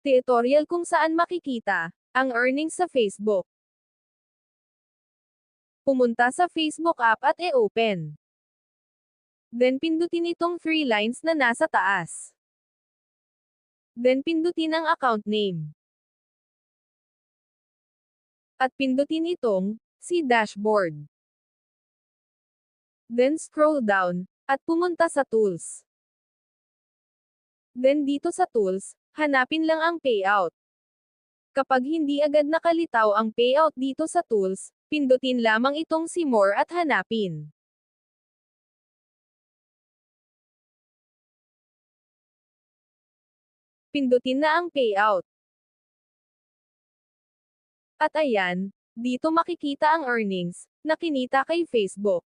Tutorial kung saan makikita ang earnings sa Facebook. Pumunta sa Facebook app at e-open. Then pindutin itong 3 lines na nasa taas. Then pindutin ang account name. At pindutin itong See Dashboard. Then scroll down, at pumunta sa Tools. Then dito sa Tools, hanapin lang ang Payout. Kapag hindi agad nakalitaw ang payout dito sa Tools, pindutin lamang itong See More at hanapin. Pindutin na ang payout. At ayan, dito makikita ang earnings na kinita kay Facebook.